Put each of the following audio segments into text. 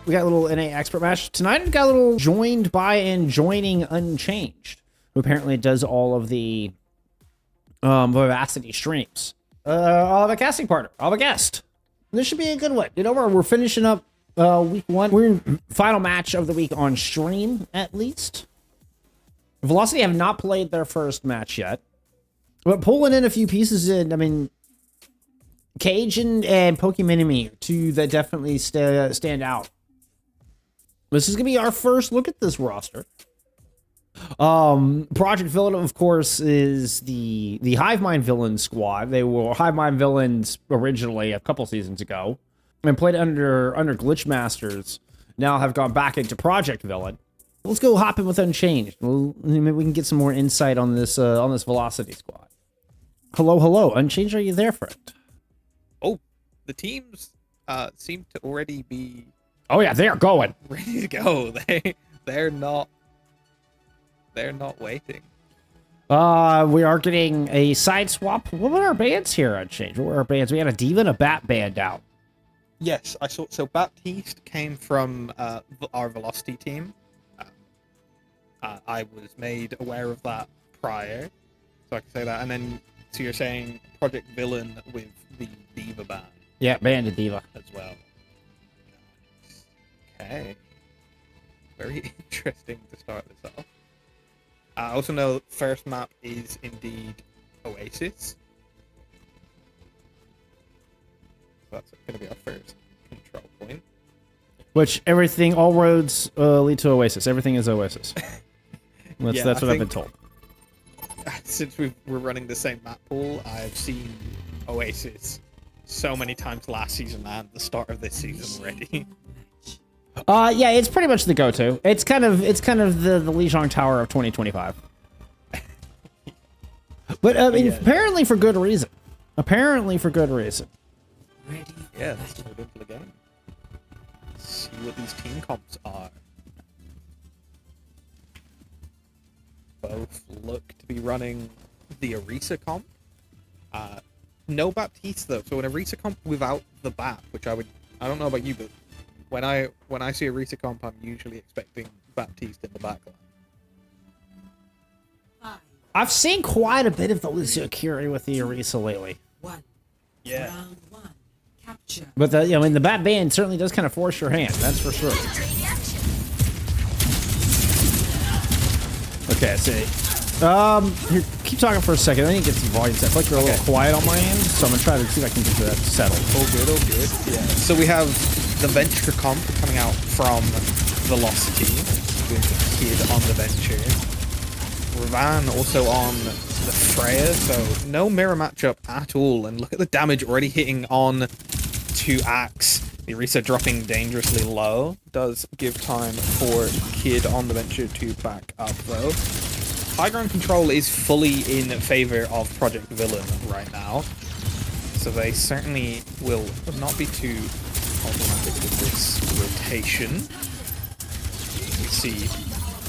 We got a little NA expert match. Tonight we got a little joined by and joining Unchanged, who apparently does all of the Vivacity streams. I'll have a casting partner. I'll have a guest. This should be a good one. You know, we're finishing up week 1. We're in final match of the week on stream, at least. Velocity have not played their first match yet. But pulling in a few pieces in, I mean, Cajun and Pokemon are two that definitely stand out. This is going to be our first look at this roster. Project Villain, of course, is the Hivemind Villain squad. They were Hivemind Villains originally a couple seasons ago and played under Glitch Masters. Now have gone back into Project Villain. Let's go hop in with Unchanged. Maybe we can get some more insight on this Velocity squad. Hello, Unchanged. Are you there, friend? Oh, the teams seem to already be. Oh yeah, they are going. Ready to go. They're not waiting. We are getting a side swap. What were our bands here, Unchanged? What were our bands? We had a Diva and a Bat band out. Yes, I saw. So Baptiste came from our Velocity team. I was made aware of that prior, so I can say that. And then, so you're saying Project Villain with the Diva band? Yeah, band of Diva as well. Okay. Very interesting to start this off. I also know first map is indeed Oasis. So that's going to be our first control point. Which all roads lead to Oasis. Everything is Oasis. That's what I've been told. Since we're running the same map pool, I've seen Oasis so many times last season and the start of this season already. Yeah, it's pretty much the go-to. It's kind of the Lijiang Tower of 2025. But I mean, apparently for good reason. Ready? Yeah, let's move into the game. See what these team comps are. Both look to be running the Orisa comp. No Baptiste though, so an Orisa comp without the Bap, which I don't know about you, but when I see Orisa comp, I'm usually expecting Baptiste in the backline. I've seen quite a bit of the Lucio Curie with the Orisa lately. Yeah. Round 1. Capture. But the Bat band certainly does kind of force your hand, that's for sure. Okay, see. Here, keep talking for a second. I need to get some volume set. I feel like you're a little quiet on my end, so I'm gonna try to see if I can get that settled. Oh good. Yeah. So we have the Venture comp coming out from Velocity with Kid on the Venture. Ravan also on the Freya, so no mirror matchup at all. And look at the damage already hitting on 2 Axe. The Orisa dropping dangerously low. Does give time for Kid on the Venture to back up though. High ground control is fully in favor of Project Villain right now. So they certainly will not be too problematic with this rotation. You see,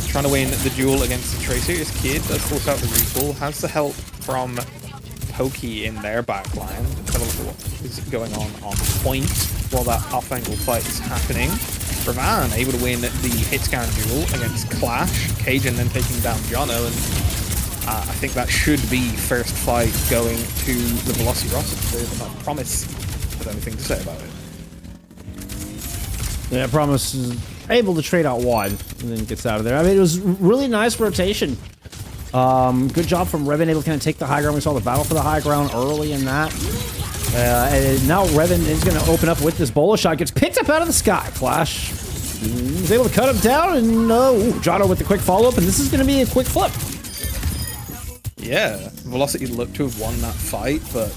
trying to win the duel against the Tracer is Kid. Does force out the recall. Has the help from Pokey in their backline. Let's have a look at what is going on point while that off-angle fight is happening. Ravan able to win the hitscan duel against Clash. Cajun then taking down Jono, and I think that should be first fight going to the Velocity roster. They Promise has anything to say about it. Yeah, Promise is able to trade out one and then gets out of there. I mean, it was really nice rotation. Good job from Revan, able to kind of take the high ground. We saw the battle for the high ground early in that. And now Revan is going to open up with this bolo shot. Gets picked up out of the sky. Clash is able to cut him down, and Jono with the quick follow-up, and this is going to be a quick flip. Yeah, Velocity looked to have won that fight, but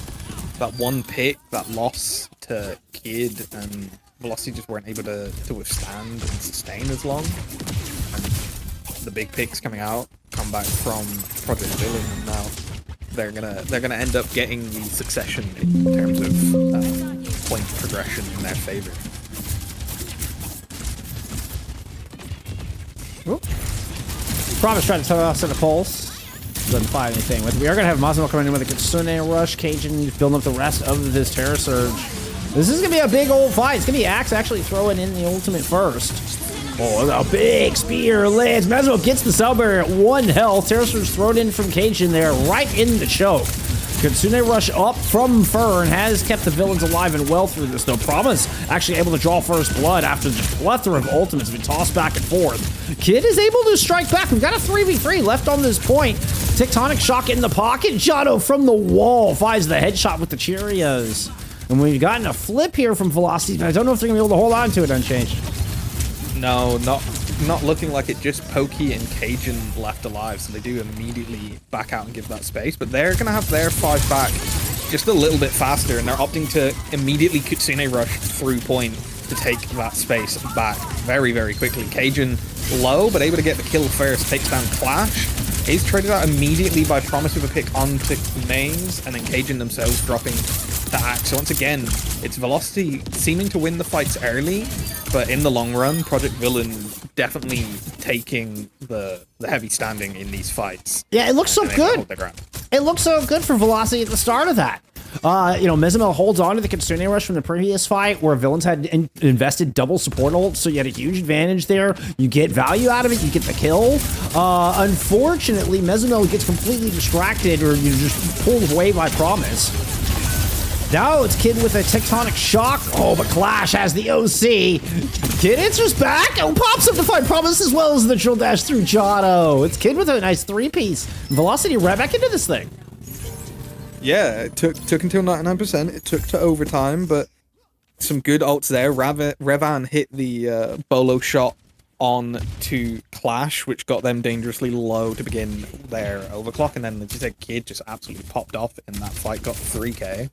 that one pick, that loss to Kid, and Velocity just weren't able to withstand and sustain as long. And the big picks coming out come back from Project Villain, and now they're gonna end up getting the succession in terms of point progression in their favor. Promise trying to toss in a pulse. Doesn't find anything. We are going to have Mazumo coming in with a Kitsune rush. Cajun building up the rest of this Terror Surge. This is going to be a big old fight. It's going to be Axe actually throwing in the ultimate first. Oh, a big spear lands. Mesmo gets the cell barrier at 1 health. Terror's thrown in from Cajun there, right in the choke. Kitsune rush up from Fern has kept the villains alive and well through this, though. Promise actually able to draw first blood after the plethora of ultimates have been tossed back and forth. Kid is able to strike back. We've got a 3v3 left on this point. Tectonic shock in the pocket. Jotto from the wall finds the headshot with the Cheerios. And we've gotten a flip here from Velocity, but I don't know if they're going to be able to hold on to it Unchanged. No, not looking like it. Just Pokey and Cajun left alive, so they do immediately back out and give that space. But they're going to have their 5 back just a little bit faster, and they're opting to immediately Kitsune rush through point to take that space back very, very quickly. Cajun low, but able to get the kill first, takes down Clash. Is traded out immediately by Promise with a pick onto Mains, and then Cajun themselves dropping the Axe. So once again, it's Velocity seeming to win the fights early, but in the long run, Project Villain definitely taking the heavy standing in these fights. Yeah, it looks so good. It looks so good for Velocity at the start of that. You know, Mezumel holds on to the Kitsune rush from the previous fight where villains had invested double support ults, so you had a huge advantage there. You get value out of it, you get the kill. Unfortunately, Mezumel gets completely distracted or you just pulled away by Promise. Now it's Kid with a Tectonic Shock. Oh, but Clash has the OC. Kid answers back. Oh, pops up to find Promise as well as the drill dash through Jotto. It's Kid with a nice 3-piece. Velocity right back into this thing. Yeah, it took until 99%. It took to overtime, but some good ults there. Revan hit the Bolo shot on to Clash, which got them dangerously low to begin their overclock, and then just a Kid just absolutely popped off in that fight, got 3k.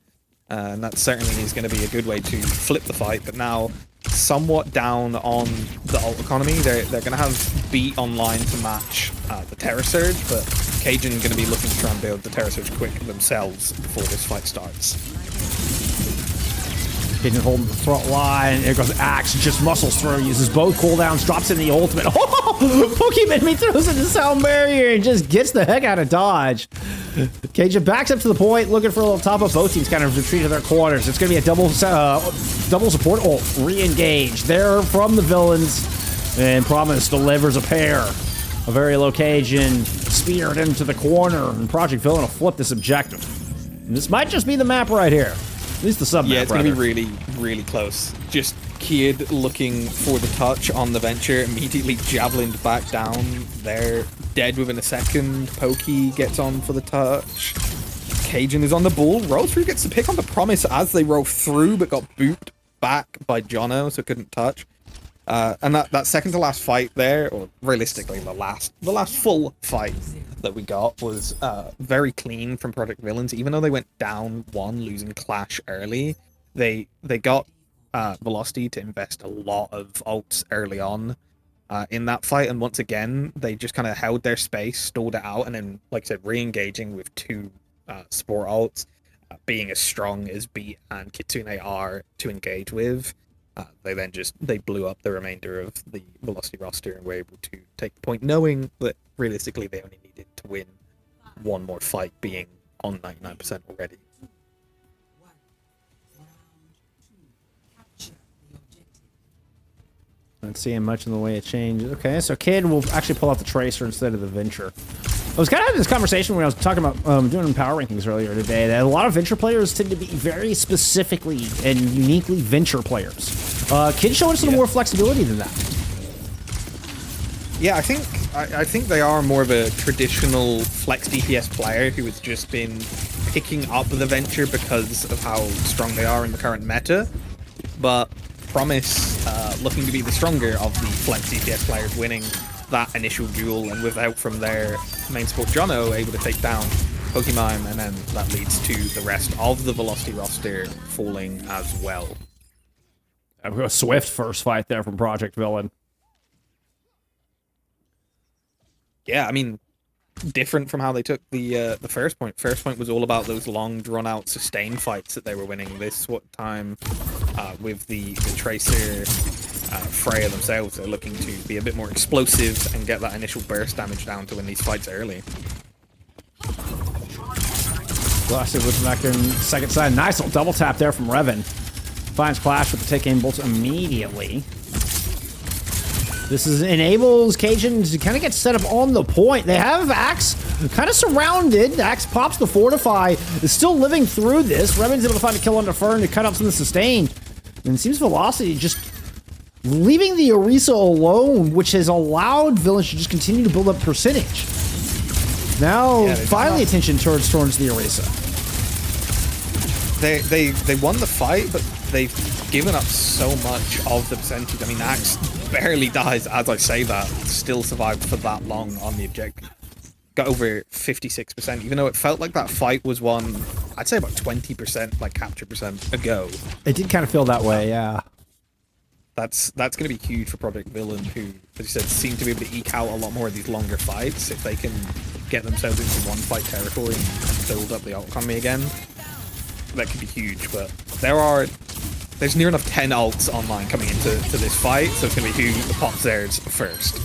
And that certainly is going to be a good way to flip the fight, but now somewhat down on the ult economy. They're going to have beat online to match the Terror Surge, but Cajun going to be looking to try and build the Terror Surge quick themselves before this fight starts. Cajun holding the front line. There goes Axe, just muscles through, uses both cooldowns, drops in the ultimate. Oh, Pokemon throws in the sound barrier and just gets the heck out of dodge. Cajun backs up to the point, looking for a little top up. Both teams kind of retreat to their corners. It's going to be a double support ult. Re-engage there from the villains. And Promise delivers a pair. A very low Cajun speared into the corner. And Project Villain will flip this objective. And this might just be the map right here. At least the sub-map. Yeah, it's going to be really, really close. Just Kid looking for the touch on the Venture, immediately javelined back down. They're dead within a second. Pokey gets on for the touch. Cajun is on the ball. Roll through gets the pick on the Promise as they roll through, but got booped back by Jono, so couldn't touch. And that second to last fight there, or realistically the last full fight that we got was very clean from Project Villains. Even though they went down 1, losing Clash early, they got Velocity to invest a lot of ults early on in that fight, and once again they just kind of held their space, stalled it out, and then, like I said, re-engaging with 2 support ults, being as strong as Beat and Kitsune are to engage with. They blew up the remainder of the Velocity roster and were able to take the point, knowing that realistically they only needed to win 1 more fight, being on 99% already. Not seeing much in the way of change. Okay, so Kid will actually pull out the Tracer instead of the Venture. I was kind of having this conversation when I was talking about doing power rankings earlier today, that a lot of Venture players tend to be very specifically and uniquely Venture players. Kid showing some more flexibility than that. Yeah, I think they are more of a traditional flex DPS player who has just been picking up the Venture because of how strong they are in the current meta. But Promise looking to be the stronger of the flex DPS players, winning that initial duel, and with help from their main support Jono able to take down Pokemon, and then that leads to the rest of the Velocity roster falling as well. A swift first fight there from Project Villain. Yeah, I mean, different from how they took the first point. First point was all about those long, drawn-out, sustained fights that they were winning. This time, with the Tracer, Freya themselves, they're looking to be a bit more explosive and get that initial burst damage down to win these fights early. Blasted with back in second side. Nice little double tap there from Revan. Finds Clash with the take aim bolts immediately. This enables Cajun to kind of get set up on the point. They have Axe kind of surrounded. Axe pops the Fortify, is still living through this. Reven's able to find a kill on the Fern to cut up some of the sustain. And it seems Velocity just leaving the Orisa alone, which has allowed Village to just continue to build up percentage. Now, finally attention towards the Orisa. They won the fight, but they've given up so much of the percentage. I mean, Axe barely dies as I say that. Still survived for that long on the objective. Got over 56%, even though it felt like that fight was won, I'd say about 20%, like capture percent ago. It did kind of feel that way, yeah. That's going to be huge for Project Villain, who, as you said, seem to be able to eke out a lot more of these longer fights. If they can get themselves into one fight territory and build up the ult economy again, that could be huge. But there's near enough 10 ults online coming into this fight, so it's going to be who pops theirs first.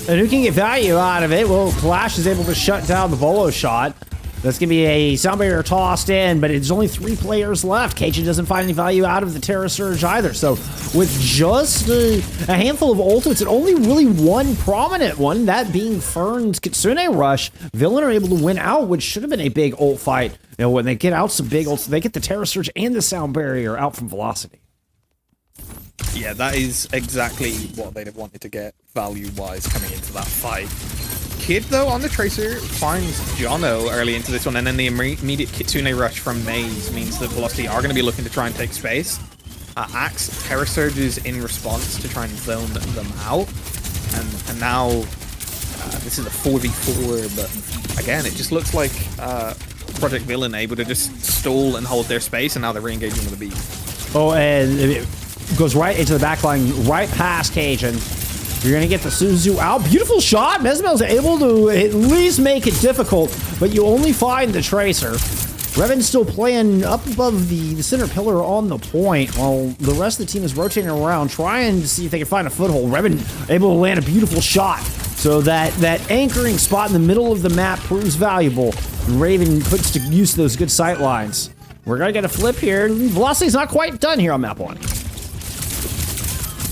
And who can get value out of it? Well, Clash is able to shut down the Bolo shot. That's going to be a sound barrier tossed in, but it's only 3 players left. Cajun doesn't find any value out of the Terra Surge either. So with just a handful of ultimates and only really one prominent one, that being Fern's Kitsune Rush, Villain are able to win out, which should have been a big ult fight. You know, when they get out some big ults, they get the Terra Surge and the sound barrier out from Velocity. Yeah, that is exactly what they'd have wanted to get value-wise coming into that fight. Kid, though, on the Tracer finds Jono early into this one, and then the immediate Kitsune Rush from Maze means that Velocity are going to be looking to try and take space. Axe Terra Surges in response to try and zone them out, and now this is a 4v4, but again, it just looks like Project Villain able to just stall and hold their space, and now they're re-engaging with the beat. Oh, and it goes right into the back line, right past Cajun. You're going to get the Suzu out. Beautiful shot. Mesmel's able to at least make it difficult, but you only find the Tracer. Revan's still playing up above the center pillar on the point, while the rest of the team is rotating around, trying to see if they can find a foothold. Revan able to land a beautiful shot, so that anchoring spot in the middle of the map proves valuable. Raven puts to use those good sight lines. We're going to get a flip here. Velocity's not quite done here on map 1.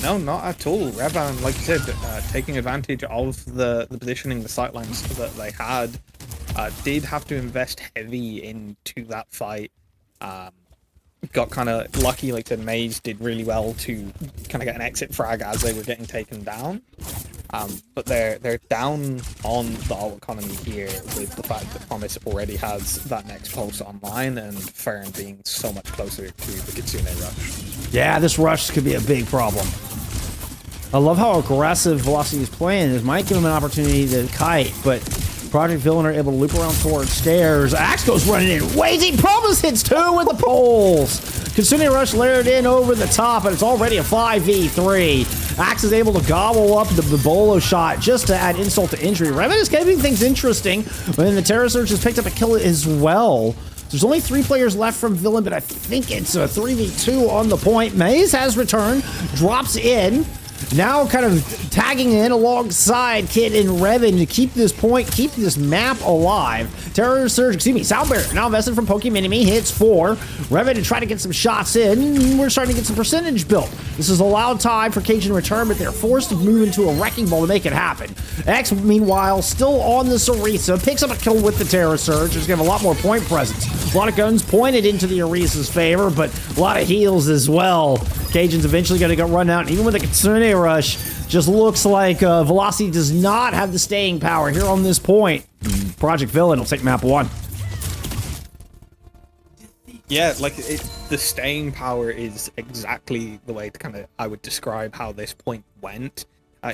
No, not at all. Revan, like you said, taking advantage of the positioning, the sightlines that they had, did have to invest heavy into that fight. Got kind of lucky, like I said, Maze did really well to kind of get an exit frag as they were getting taken down. But they're down on the ult economy here with the fact that Promise already has that next pulse online, and Fern being so much closer to the Kitsune Rush. Yeah, this rush could be a big problem. I love how aggressive Velocity is playing. This might give him an opportunity to kite, but Project Villain are able to loop around towards stairs. Axe goes running in. Wazy Promise hits 2 with the poles. Kitsune Rush layered in over the top, and it's already a 5v3. Axe is able to gobble up the Bolo shot just to add insult to injury. Revan is keeping things interesting, but then the Terra Surge has picked up a kill as well. There's only 3 players left from Villain, but I think it's a 3v2 on the point. Maze has returned, drops in. Now kind of tagging in alongside Kid and Revan to keep this point, keep this map alive. Terror Surge, excuse me, Sound Barrier now invested from Pokemon hits 4. Revan to try to get some shots in. We're starting to get some percentage built. This is allowed time for Cajun to return, but they're forced to move into a Wrecking Ball to make it happen. X, meanwhile, still on the Orisa, picks up a kill with the Terror Surge. It's going to have a lot more point presence. A lot of guns pointed into the Orisa's favor, but a lot of heals as well. Cajun's eventually going to get run out, and even with the Kitsune Rush, just looks like Velocity does not have the staying power here on this point. Project Villain will take map 1. Yeah, like the staying power is exactly the way to kind of I would describe how this point went.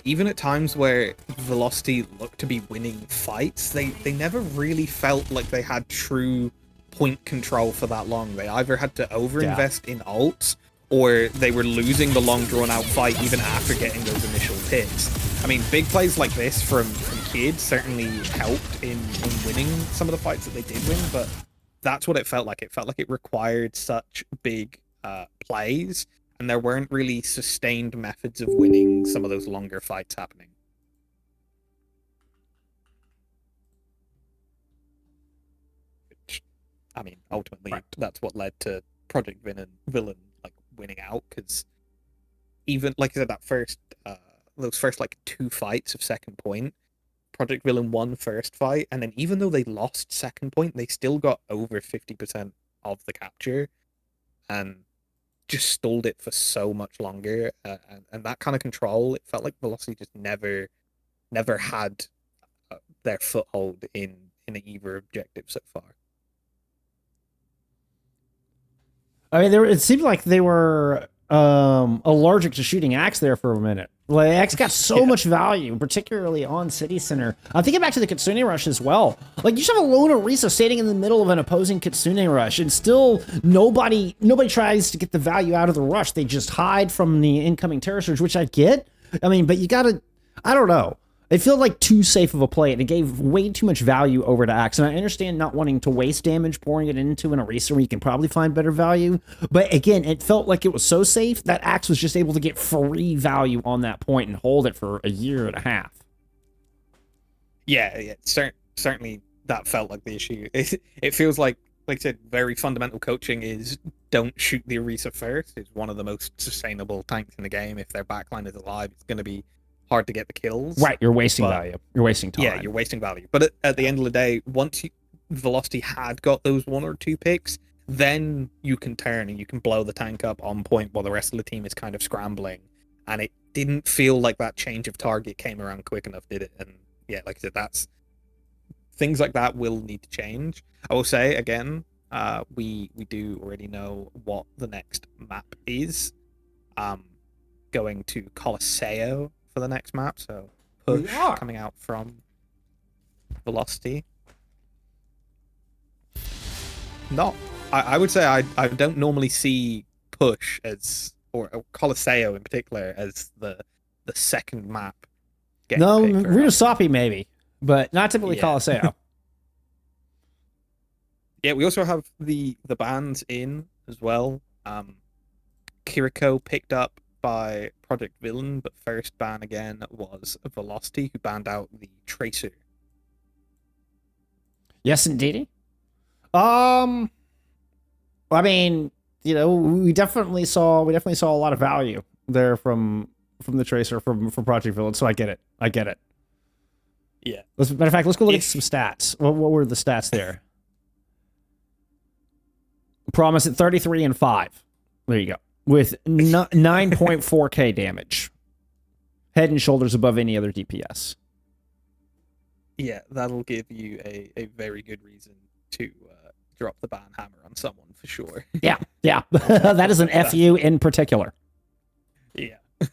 Even at times where Velocity looked to be winning fights, they never really felt like they had true point control for that long. They either had to overinvest in ults, or they were losing the long drawn-out fight even after getting those initial picks. I mean, big plays like this from Kid certainly helped in winning some of the fights that they did win, but that's what it felt like. It felt like it required such big plays, and there weren't really sustained methods of winning some of those longer fights happening. Which, I mean, ultimately, that's what led to Project Villain like winning out, because even like I said, those first like 2 fights of second point, Project Villain won first fight, and then even though they lost second point, they still got over 50% of the capture, and just stalled it for so much longer. And that kind of control, it felt like Velocity just never had their foothold in either objective so far. I mean, it seemed like they were allergic to shooting Axe there for a minute. Like, Axe got so much value, particularly on City Center. I'm thinking back to the Kitsune Rush as well. Like, you should have a lone Orisa standing in the middle of an opposing Kitsune Rush, and still nobody tries to get the value out of the rush. They just hide from the incoming Terror Surge, which I get. I mean, but you gotta, I don't know. It felt like too safe of a play, and it gave way too much value over to Axe. And I understand not wanting to waste damage pouring it into an Orisa where you can probably find better value. But again, it felt like it was so safe that Axe was just able to get free value on that point and hold it for a year and a half. Yeah, certainly that felt like the issue. It feels like I said, very fundamental coaching is don't shoot the Orisa first. It's one of the most sustainable tanks in the game. If their backline is alive, it's going to be hard to get the kills. Right, you're wasting value. You're wasting time. Yeah, you're wasting value. But at the end of the day, once Velocity had got those 1 or 2 picks, then you can turn and you can blow the tank up on point while the rest of the team is kind of scrambling. And it didn't feel like that change of target came around quick enough, did it? And yeah, like I said, things like that will need to change. I will say again, we do already know what the next map is. Going to Colosseo for the next map, so push coming out from Velocity. I would say I don't normally see push as, or Colosseo in particular, as the second map. No, Runosapi maybe, but not typically Colosseo. Yeah, we also have the bans in as well. Kiriko picked up by Project Villain, but first ban again was Velocity, who banned out the Tracer. Yes, indeed. I mean, you know, we definitely saw a lot of value there from the Tracer from Project Villain, so I get it. Yeah. Matter of fact, let's go look at some stats. What were the stats there? Promise at 33 and 5. There you go. With 9.4k damage. Head and shoulders above any other DPS. Yeah, that'll give you a very good reason to drop the ban hammer on someone for sure. Yeah. That is an FU in particular. Yeah. All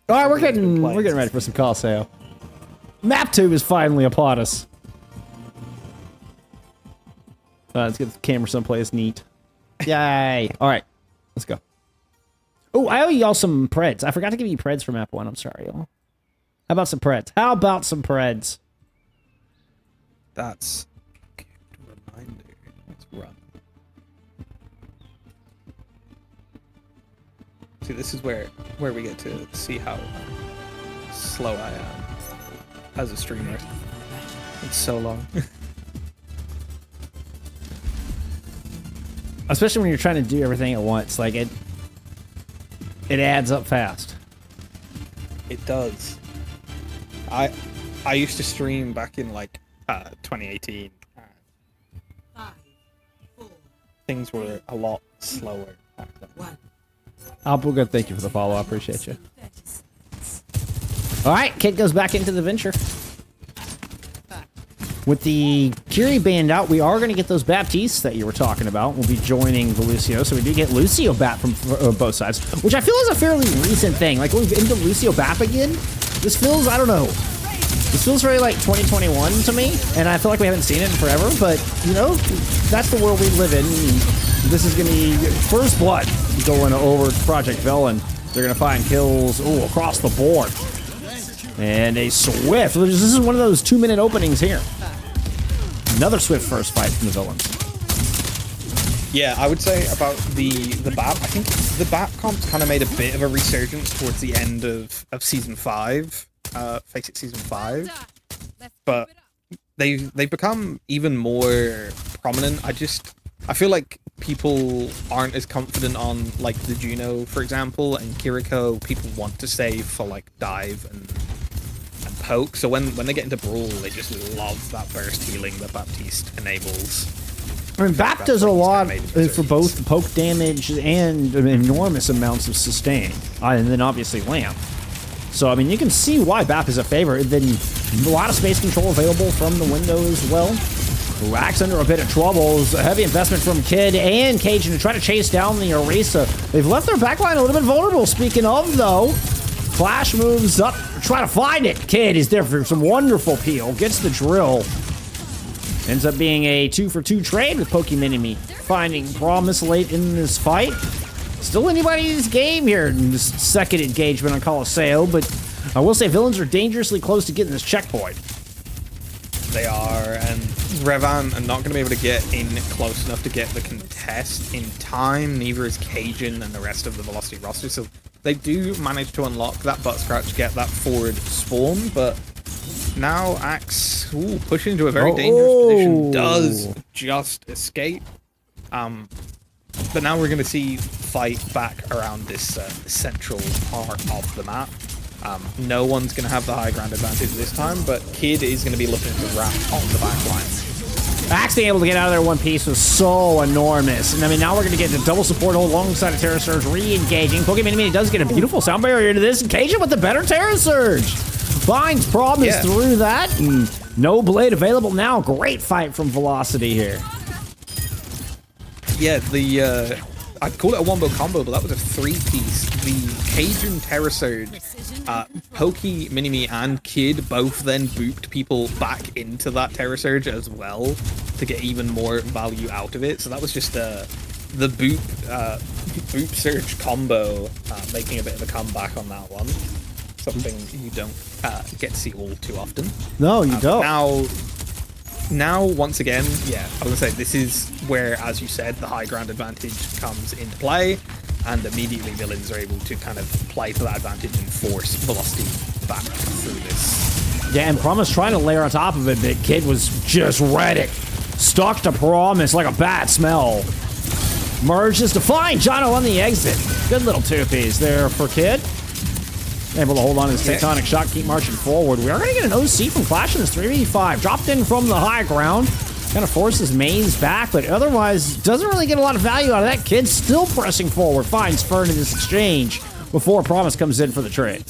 right, we're getting ready for some Colosseo. Map 2 is finally upon us. Let's get the camera someplace neat. Yay! All right, let's go. Oh, I owe y'all some Preds. I forgot to give you Preds for map 1. I'm sorry, y'all. How about some Preds? That's a good reminder. Let's run. See, this is where we get to see how slow I am as a streamer. It's so long. Especially when you're trying to do everything at once. Like, it adds up fast. It does. I used to stream back in, like, 2018. 5, 4, Things were a lot slower back then. 1. Good. Thank you for the follow. I appreciate you. All right, Kid goes back into the venture. With the Kiri banned out, we are going to get those Baptistes that you were talking about. We'll be joining the Lucio, so we do get Lucio Bap from both sides, which I feel is a fairly recent thing. Like, we've into Lucio Bap again. This feels, I don't know. This feels very like 2021 to me, and I feel like we haven't seen it in forever, but, you know, that's the world we live in. This is going to be first blood going over Project Villain. They're going to find kills across the board. And a swift. This is one of those 2-minute openings here. Another swift first fight from the villains. Yeah, I would say about the BAP. I think the BAP comps kind of made a bit of a resurgence towards the end of season 5, FACEIT season 5, but they've become even more prominent. I feel like people aren't as confident on like the Juno, for example, and Kiriko. People want to save for like dive and poke. So when they get into brawl, they just love that burst healing that Baptiste enables. I mean, Bap does a lot for both the poke damage and enormous amounts of sustain, and then obviously Lamp. So I mean, you can see why Bap is a favorite. Then a lot of space control available from the window as well. Rack's under a bit of trouble. A heavy investment from Kid and Cajun to try to chase down the Orisa. They've left their backline a little bit vulnerable. Speaking of, though, Flash moves up, try to find it. Kid is there for some wonderful peel. Gets the drill. Ends up being a 2-for-2 trade with Pokemon finding Promise late in this fight. Still anybody's game here in this second engagement on Colosseo, but I will say villains are dangerously close to getting this checkpoint. They are, and Revan are not going to be able to get in close enough to get the contest in time. Neither is Cajun and the rest of the Velocity roster, so they do manage to unlock that butt scratch, get that forward spawn, but now Axe pushing into a very dangerous position, does just escape. But now we're going to see fight back around this central part of the map. No one's going to have the high ground advantage this time, but Kid is going to be looking to wrap on the back line. Axe being able to get out of there one piece was so enormous. And I mean, now we're going to get the double support hold alongside of Terra Surge re-engaging. Pokemon Mini does get a beautiful sound barrier into this. Cajun with the better Terra Surge. Finds Promise through that. And no blade available now. Great fight from Velocity here. Yeah, I'd call it a wombo combo, but that was a 3-piece. The Cajun Terra Surge, Pokey, Minimi, and Kid both then booped people back into that Terra Surge as well to get even more value out of it. So that was just the boop surge combo making a bit of a comeback on that one. Something you don't get to see all too often. No, you don't. Now, once again, yeah, I was going to say, this is where, as you said, the high ground advantage comes into play, and immediately villains are able to kind of play to that advantage and force Velocity back through this. Yeah, and Promise trying to layer on top of it, but Kid was just ready. Stuck to Promise like a bad smell. Merges to find Jono on the exit. Good little two-piece there for Kid. Able to hold on to his tectonic shot, keep marching forward. We are going to get an OC from Clash in this 3v5. Dropped in from the high ground. Kind of forces Maze back, but otherwise doesn't really get a lot of value out of that. Kid still pressing forward. Finds Fern in this exchange before Promise comes in for the trade.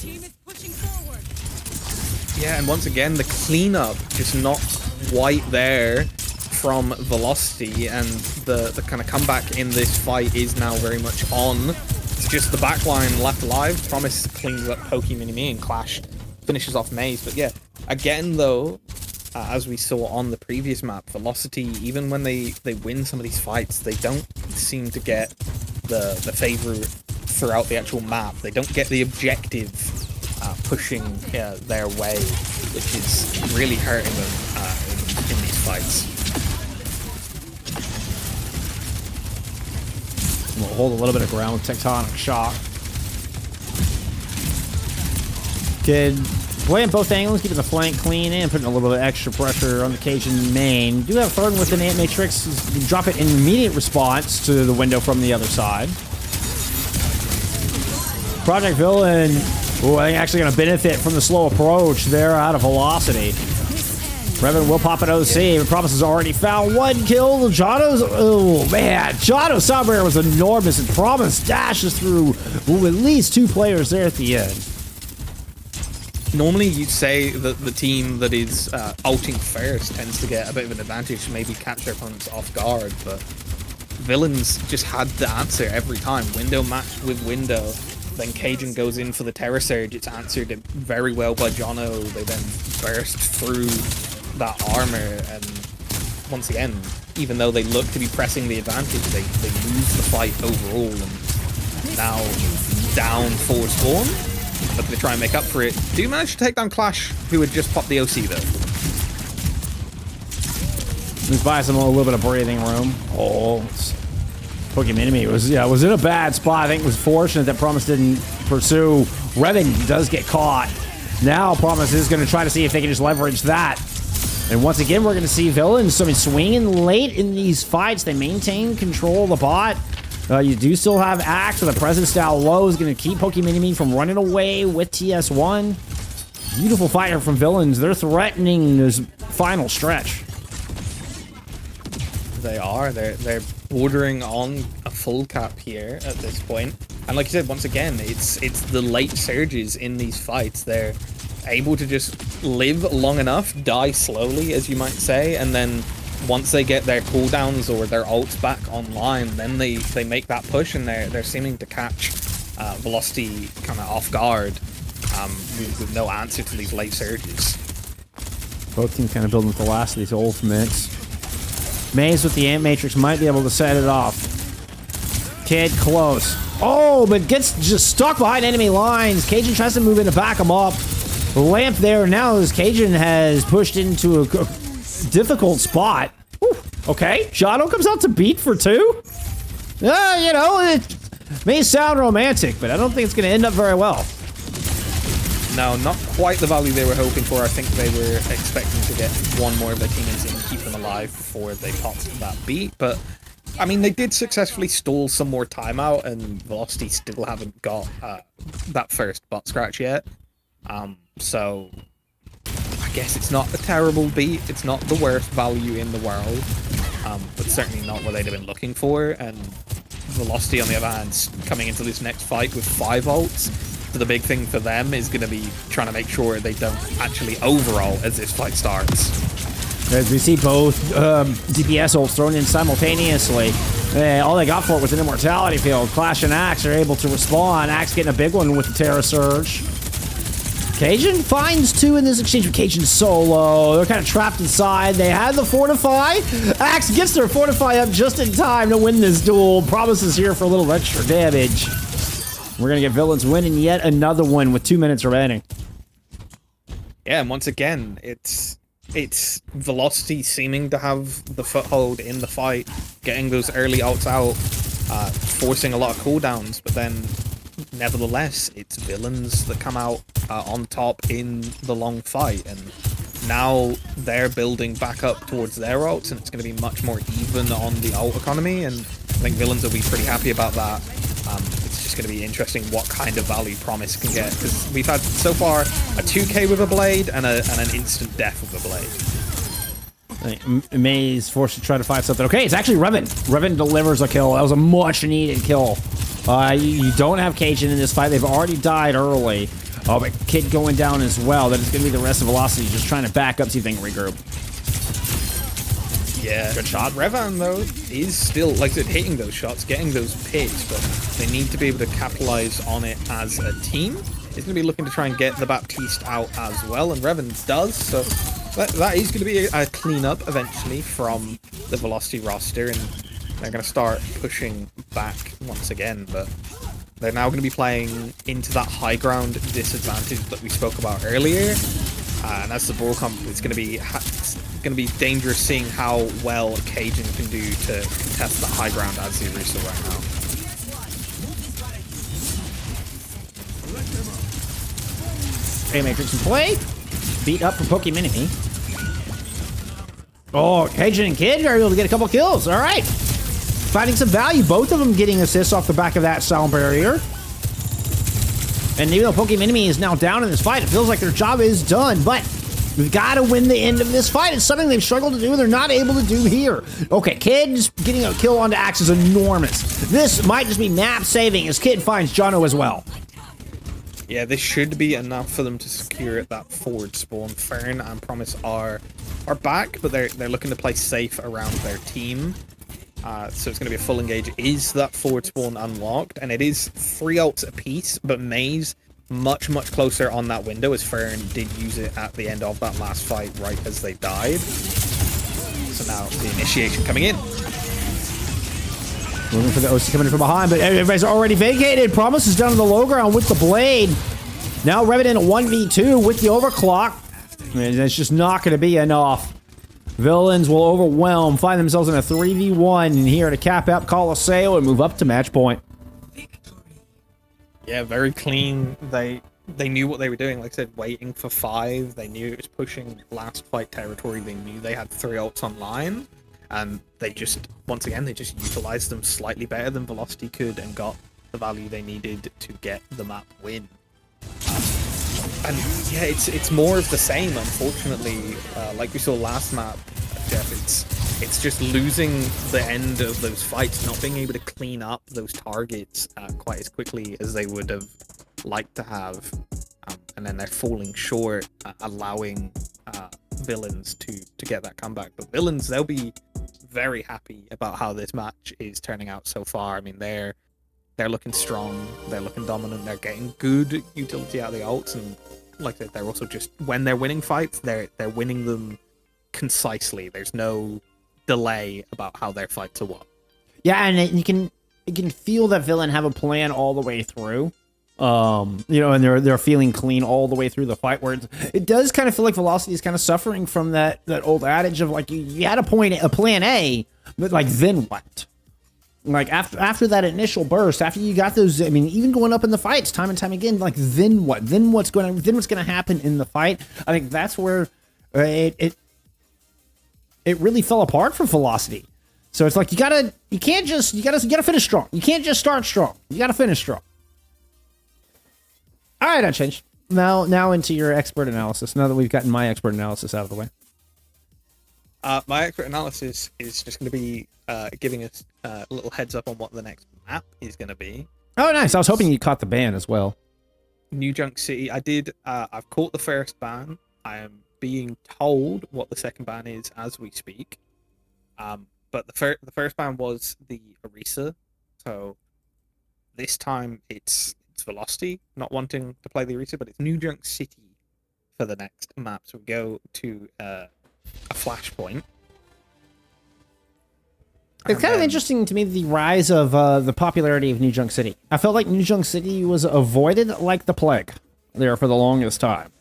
Yeah, and once again, the cleanup just not quite there from Velocity, and the kind of comeback in this fight is now very much on. It's just the backline left alive. Promise cleans up Pokey, Mini-Me, and Clash finishes off Maze. But yeah, again though, as we saw on the previous map, Velocity, even when they win some of these fights, they don't seem to get the favor throughout the actual map. They don't get the objective pushing their way, which is really hurting them in these fights. We'll hold a little bit of ground with Tectonic Shock. Kid playing both angles, keeping the flank clean and putting a little bit of extra pressure on the Cajun main. Do have Thorn with the Ant Matrix. Drop it in immediate response to the window from the other side. Project Villain, I think actually going to benefit from the slow approach there out of Velocity. Revan will pop an OC, but Promise has already found one kill. Jono's, oh man, Jono's sound barrier was enormous, and Promise dashes through at least two players there at the end. Normally you'd say that the team that is ulting first tends to get a bit of an advantage to maybe catch their opponents off guard, but Villains just had the answer every time. Window matched with window. Then Cajun goes in for the Terra Surge. It's answered very well by Jono. They then burst through that armor, and once again, even though they look to be pressing the advantage, they lose the fight overall, and now down forward spawn, looking to try and make up for it. Do manage to take down Clash, who had just popped the OC though. Let's buy some a little bit of breathing room. Oh, Pokemon Enemy was in a bad spot. I think it was fortunate that Promise didn't pursue. Revan does get caught. Now Promise is going to try to see if they can just leverage that. And once again, we're going to see villains swinging late in these fights. They maintain control of the bot. You do still have Axe with a presence style low. Is going to keep Pokemon from running away with TS1. Beautiful fire from villains. They're threatening this final stretch. They are. They're bordering on a full cap here at this point. And like you said, once again, it's the late surges in these fights. They're able to just live long enough, die slowly, as you might say, and then once they get their cooldowns or their ults back online, then they make that push, and they're seeming to catch Velocity kind of off guard with no answer to these late surges. Both teams kind of building with the last of these ultimates. Maze with the Ant Matrix might be able to set it off. Kid close. Oh, but gets just stuck behind enemy lines. Cajun tries to move in to back him up. The lamp there now as Cajun has pushed into a difficult spot. Whew. Okay, Shadow comes out to beat for 2. You know, it may sound romantic, but I don't think it's going to end up very well. No, not quite the value they were hoping for. I think they were expecting to get one more of their teammates in and keep them alive before they popped that beat, but I mean, they did successfully stall some more timeout, and Velocity still haven't got that first bot scratch yet. So I guess it's not a terrible beat. It's not the worst value in the world, but certainly not what they'd have been looking for. And Velocity, on the other hand, coming into this next fight with 5 ults. So the big thing for them is going to be trying to make sure they don't actually overall as this fight starts. As we see both DPS ults thrown in simultaneously. All they got for it was an immortality field. Clash and Axe are able to respond. Axe getting a big one with the Terra Surge. Cajun finds 2 in this exchange with Cajun solo. They're kind of trapped inside. They had the Fortify. Axe gets their Fortify up just in time to win this duel. Promises here for a little extra damage. We're going to get villains winning yet another one with 2 minutes remaining. Yeah, and once again, it's Velocity seeming to have the foothold in the fight, getting those early ults out, forcing a lot of cooldowns, but then nevertheless, it's villains that come out on top in the long fight, and now they're building back up towards their ults, and it's going to be much more even on the ult economy, and I think villains will be pretty happy about that. It's just going to be interesting what kind of value Promise can get, because we've had so far a 2k with a blade and an instant death with a blade. Maze forced to try to find something. Okay, it's actually Revan. Revan delivers a kill. That was a much needed kill. You don't have Cajun in this fight. They've already died early. Oh, but Kid going down as well. That is going to be the rest of Velocity just trying to back up, see if they can regroup. Yeah, good shot. Revan, though, is still, like I said, hitting those shots, getting those picks, but they need to be able to capitalize on it as a team. He's going to be looking to try and get the Baptiste out as well, and Revan does, so that is going to be a cleanup eventually from the Velocity roster, and they're going to start pushing back once again, but they're now going to be playing into that high ground disadvantage that we spoke about earlier, and as the Brawl Comp, it's going to be dangerous seeing how well Cajun can do to contest that high ground as the Arusa right now. Hey, Matrix in play. Beat up for Pokemon. Oh, Cajun and Kid are able to get a couple kills. All right. Finding some value. Both of them getting assists off the back of that sound barrier. And even though Pokemon is now down in this fight, it feels like their job is done. But we've got to win the end of this fight. It's something they've struggled to do, and they're not able to do here. Okay, Kid just getting a kill onto Axe is enormous. This might just be map saving as Kid finds Jono as well. Yeah, this should be enough for them to secure that forward spawn. Fern and Promise are back, but they're looking to play safe around their team. So it's going to be a full engage. Is that forward spawn unlocked? And it is 3 ults apiece, but Maze much closer on that window, as Fern did use it at the end of that last fight right as they died. So now the initiation coming in. Looking for the OC coming in from behind, but everybody's already vacated. Promise is down on the low ground with the blade. Now Revan in a 1v2 with the overclock. And it's just not going to be enough. Villains will overwhelm, find themselves in a 3v1 here to cap out Colosseo and move up to match point. Yeah, very clean. They they knew what they were doing. Like I said, waiting for 5. They knew it was pushing last fight territory. They knew they had 3 ults online, and they just, once again, they just utilized them slightly better than Velocity could and got the value they needed to get the map win. And yeah, it's more of the same, unfortunately. Like we saw last map, Jeff, it's just losing the end of those fights, not being able to clean up those targets quite as quickly as they would have liked to have, and then they're falling short, allowing villains to get that comeback. But villains, they'll be very happy about how this match is turning out so far. I mean, they're looking strong, they're looking dominant, they're getting good utility out of the ults, and like they're also just, when they're winning fights, they're winning them concisely. There's no delay about how their fights are won. Yeah, and you can feel that villain have a plan all the way through. And they're feeling clean all the way through the fight, where it does kind of feel like Velocity is kind of suffering from that old adage of like you had a plan A, but like then what? Like after that initial burst, after you got those, I mean, even going up in the fights time and time again, like then what? Then what's going to happen in the fight? I think that's where it really fell apart for Velocity. So it's like you gotta finish strong. You can't just start strong. You gotta finish strong. All right, Unchanged. Now into your expert analysis. Now that we've gotten my expert analysis out of the way. My expert analysis is just going to be giving us a little heads up on what the next map is going to be. Oh, nice. I was hoping you caught the ban as well. New Junk City. I did. I've caught the first ban. I am being told what the second ban is as we speak. But the first ban was the Orisa. So this time it's Velocity not wanting to play the Orisa, but it's New Junk City for the next map. So we go to a Flashpoint. It's kind of interesting to me, the rise of the popularity of New Junk City. I felt like New Junk City was avoided like the plague there for the longest time.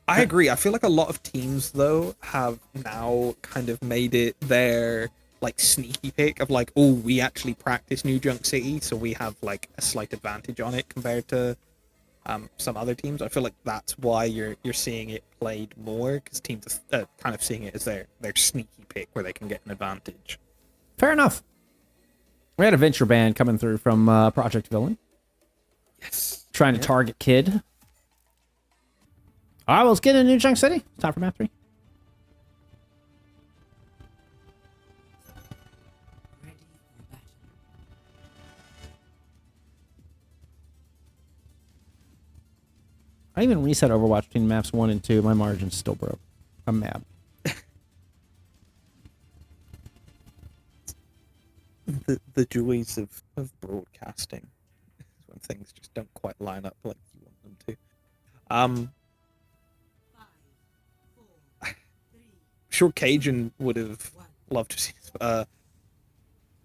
I agree. I feel like a lot of teams, though, have now kind of made it their like sneaky pick of like, oh, we actually practice New Junk City, so we have like a slight advantage on it compared to some other teams. I feel like that's why you're seeing it played more, because teams are kind of seeing it as their sneaky pick where they can get an advantage. Fair enough. We had a venture ban coming through from Project Villain. Yes. Trying to target Kid. All right, well, let's get into New Junk City. Time for map 3. Ready for battle. I even reset Overwatch between maps 1 and 2. My margin's still broke. I'm mad. The joys of broadcasting is when things just don't quite line up like you want them to. 5, 4, 3, Sure, Cajun would have loved to see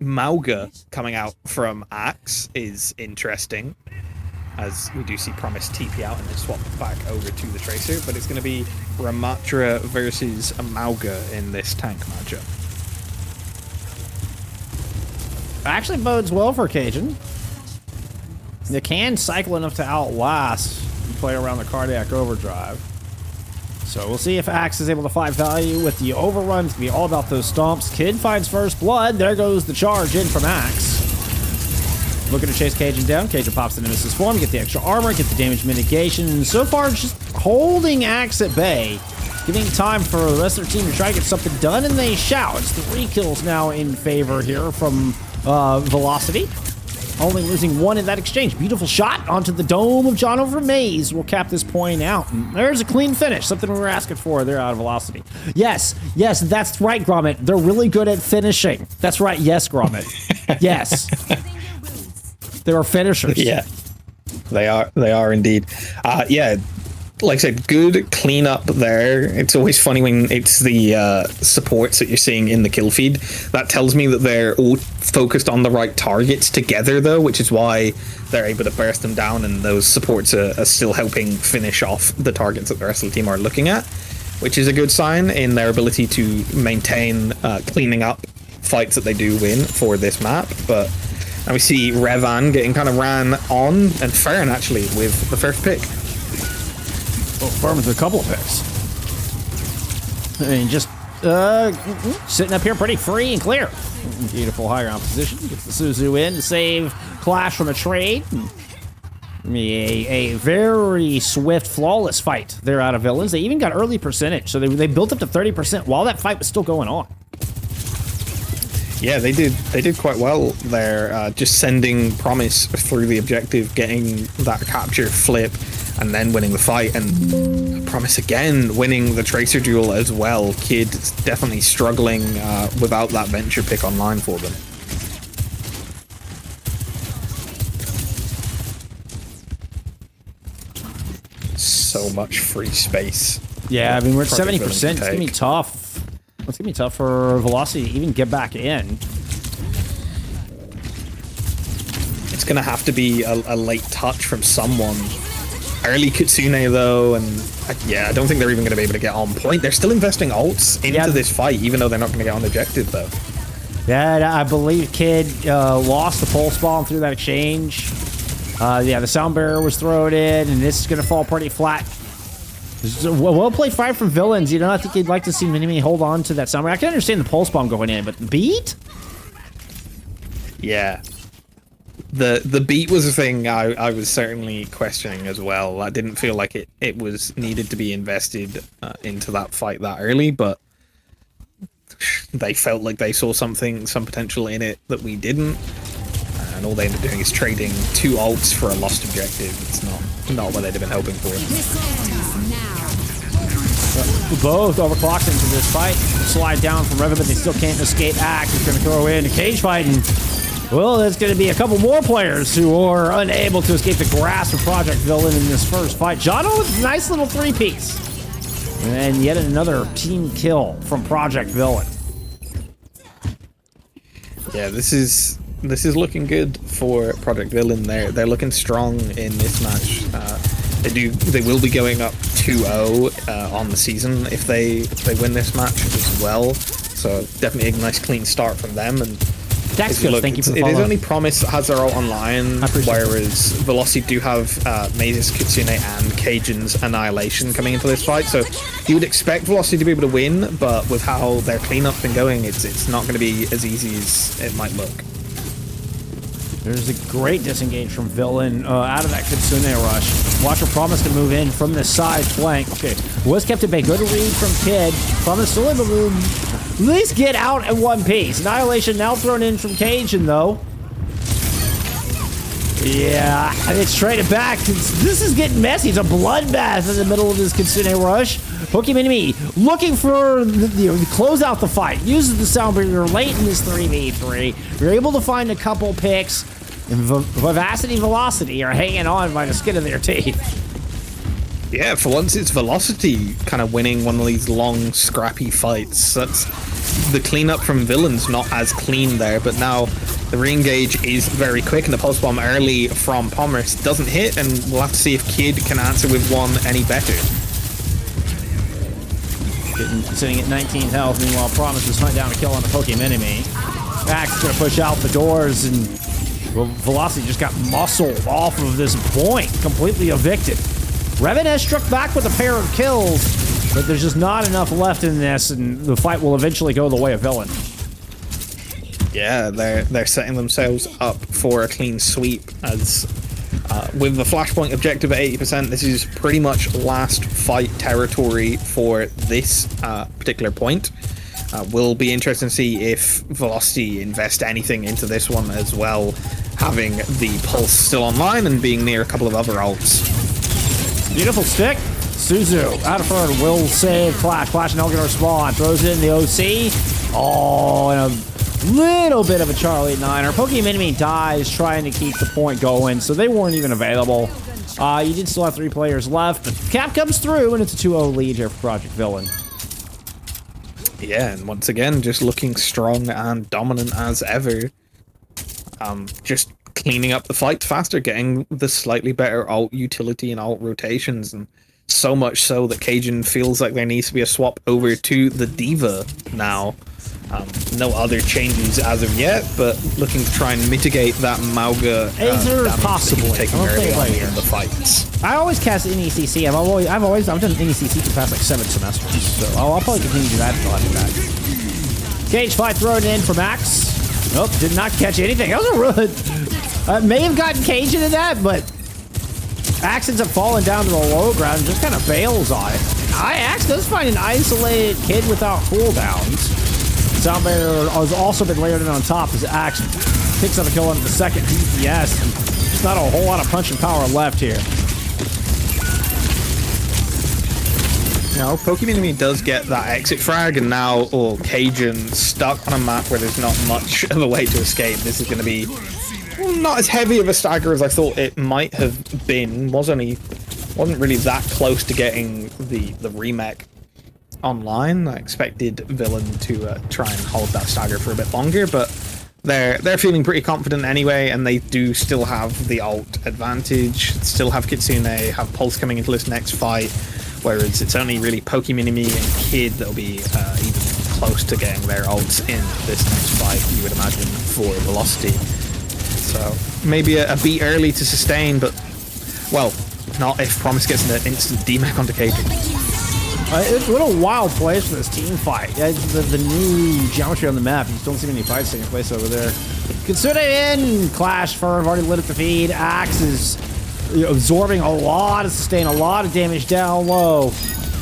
Mauga coming out from Axe is interesting, as we do see Promise TP out and then swap back over to the Tracer, but it's going to be Ramatra versus Mauga in this tank matchup. Actually bodes well for Cajun. You can cycle enough to outlast and play around the Cardiac Overdrive. So we'll see if Axe is able to find value with the overrun. It's going to be all about those stomps. Kid finds first blood. There goes the charge in from Axe. Looking to chase Cajun down. Cajun pops the Nemesis form, get the extra armor, get the damage mitigation. And so far, just holding Axe at bay. Giving time for the rest of their team to try to get something done, and they shout. It's 3 kills now in favor here from Velocity. Only losing 1 in that exchange. Beautiful shot onto the dome of John over Maze. We'll cap this point out. And there's a clean finish. Something we were asking for there out of Velocity. Yes, that's right, Gromit. They're really good at finishing. That's right. Yes, Gromit. Yes. They are finishers. Yeah, they are indeed. Yeah, like I said, good cleanup there. It's always funny when it's the supports that you're seeing in the kill feed. That tells me that they're all focused on the right targets together, though, which is why they're able to burst them down, and those supports are still helping finish off the targets that the rest of the team are looking at, which is a good sign in their ability to maintain cleaning up fights that they do win for this map. But And we see Revan getting kind of ran on, and Fern actually with the first pick. Oh, Firm with a couple of picks. I mean, just sitting up here pretty free and clear. Beautiful high ground position. Gets the Suzu in to save Clash from a trade. A very swift, flawless fight there out of Villains. They even got early percentage, so they built up to 30% while that fight was still going on. Yeah, they did quite well there, just sending Promise through the objective, getting that capture flip, and then winning the fight, and Promise again winning the Tracer duel as well. Kid definitely struggling without that Venture pick online for them. So much free space. Yeah, I mean, we're at Project 70%. Villain It's going to be tough. It's going to be tough for Velocity to even get back in. It's going to have to be a late touch from someone. Early Kitsune, though, and yeah, I don't think they're even going to be able to get on point. They're still investing ults into this fight, even though they're not going to get on objective, though. Yeah, I believe Kid lost the pulse bomb through that exchange. Yeah, the sound barrier was thrown in, and this is going to fall pretty flat. Well played fight from Villains. You know, I think you'd like to see Minimi hold on to that sound barrier. I can understand the pulse bomb going in, but the beat? Yeah. The beat was a thing I was certainly questioning as well. I didn't feel like it was needed to be invested into that fight that early, but they felt like they saw some potential in it that we didn't. And all they ended up doing is trading 2 ults for a lost objective. It's not what they'd have been hoping for. Both overclocked into this fight. Slide down from Revan, but they still can't escape Axe. He's going to throw in a cage fight, and well, there's going to be a couple more players who are unable to escape the grasp of Project Villain in this first fight. Jono with a nice little 3-piece. And yet another team kill from Project Villain. Yeah, this is looking good for Project Villain. They're looking strong in this match. They will be going up 2-0 on the season if they win this match as well. So definitely a nice clean start from them. And Thank you for the it follow. is only Promise that has their ult online, whereas Velocity do have Mazes, Kitsune, and Cajun's Annihilation coming into this fight. So you would expect Velocity to be able to win, but with how their cleanup's been going, it's not going to be as easy as it might look. There's a great disengage from Villain out of that Kitsune rush. Watcher Promise to move in from the side flank. Okay, was kept at bay. Good read from Kid. Promise still able to at least get out in one piece. Annihilation now thrown in from Cajun, though. Yeah, and it's traded back. This is getting messy. It's a bloodbath in the middle of this Kitsune rush. Pokemon enemy looking for to close out the fight. Uses the sound barrier late in this 3v3. You're able to find a couple picks. And Vivacity and Velocity are hanging on by the skin of their teeth. Yeah, for once it's Velocity kind of winning one of these long, scrappy fights. That's the cleanup from Villains not as clean there, but now the re-engage is very quick, and the pulse bomb early from Promise doesn't hit, and we'll have to see if Kid can answer with one any better. Sitting at 19 health, meanwhile Promise is hunting down a kill on the Pokemon enemy. Axe is going to push out the doors, and well, Velocity just got muscled off of this point, completely evicted. Revan has struck back with a pair of kills, but there's just not enough left in this, and the fight will eventually go the way of Villain. Yeah, they're setting themselves up for a clean sweep, as with the Flashpoint objective at 80%, this is pretty much last fight territory for this particular point. Will be interesting to see if Velocity invest anything into this one as well, having the Pulse still online and being near a couple of other ults. Beautiful stick. Suzu out of front will save Clash. Clash and Elgin are spawn. Throws it in the OC. Oh, and a little bit of a Charlie 9er. Pokemon enemy dies trying to keep the point going, so they weren't even available. You did still have 3 players left, but Cap comes through, and it's a 2-0 lead here for Project Villain. Yeah, and once again, just looking strong and dominant as ever. Just cleaning up the fight faster, getting the slightly better alt utility and alt rotations, and So much so that Cajun feels like there needs to be a swap over to the Diva now. No other changes as of yet, but looking to try and mitigate that Mauga damage possibly taking early on in the fights. I always cast NECC. I've done NECC for the past like 7 semesters, so I'll probably continue to do that until I do that. Cage fight thrown in for Max. Nope, did not catch anything. That was a run. May have gotten Cage into that, but Axe ends up falling down to the low ground and just kind of bails on it. Axe does find an isolated kid without cooldowns. Soundbarrier has also been layered in on top as Axe picks up a kill on the second DPS. And there's not a whole lot of punching power left here. No, Pokemon does get that exit frag, and now Cajun stuck on a map where there's not much of a way to escape. This is going to be not as heavy of a stagger as I thought it might have been. Wasn't really that close to getting the remake online. I expected Villain to try and hold that stagger for a bit longer, but they're feeling pretty confident anyway, and they do still have the ult advantage. Still have Kitsune, have Pulse coming into this next fight, whereas it's only really Pokeminimi and Kid that'll be even close to getting their ults in this next fight, you would imagine, for Velocity. So maybe a beat early to sustain, but well, not if Promise gets an instant DMAC onto Cajun. What a wild place for this team fight. The new geometry on the map, you just don't see many fights taking place over there. Kitsune in, Clash Ferv already lit up the feed. Axe is absorbing a lot of sustain, a lot of damage down low.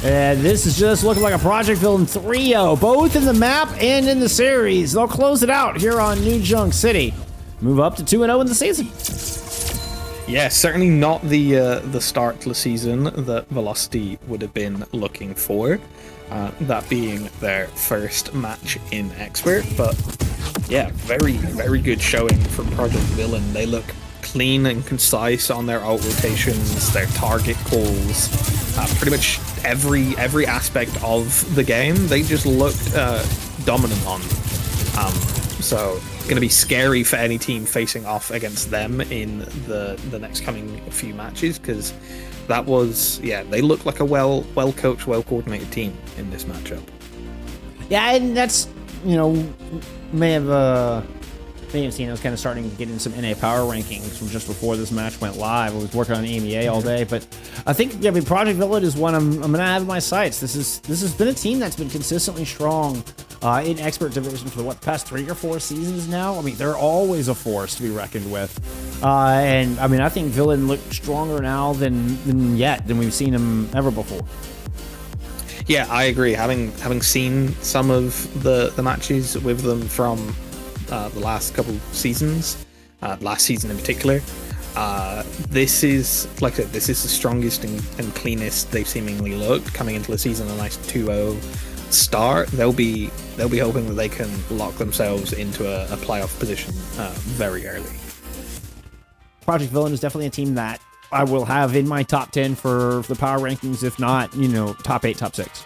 And this is just looking like a Project Villain 3-0, both in the map and in the series. They'll close it out here on New Junk City. Move up to 2-0 in the season. Yeah, certainly not the start to the season that Velocity would have been looking for. That being their first match in Expert, but yeah, very, very good showing from Project Villain. They look clean and concise on their ult rotations, their target calls, pretty much every aspect of the game. They just looked dominant on. So going to be scary for any team facing off against them in the next coming few matches, because that was, yeah, they look like a well coached, well coordinated team in this matchup. Yeah, and that's, you know, may have seen I was kind of starting to get in some NA power rankings from just before this match went live. I was working on EMEA all day, but I think, yeah, I mean, Project Village is one I'm gonna have in my sights. This has been a team that's been consistently strong in Expert Division for the past 3 or 4 seasons now. I mean, they're always a force to be reckoned with, and I mean, I think Villain looked stronger now than we've seen him ever before. Yeah, I agree. Having seen some of the matches with them from the last couple seasons, last season in particular, this is, like I said, this is the strongest and cleanest they've seemingly looked coming into the season. A nice 2-0 start. They'll be hoping that they can lock themselves into a playoff position very early. Project Villain is definitely a team that I will have in my top 10 for the power rankings, if not, you know, top 8, top 6.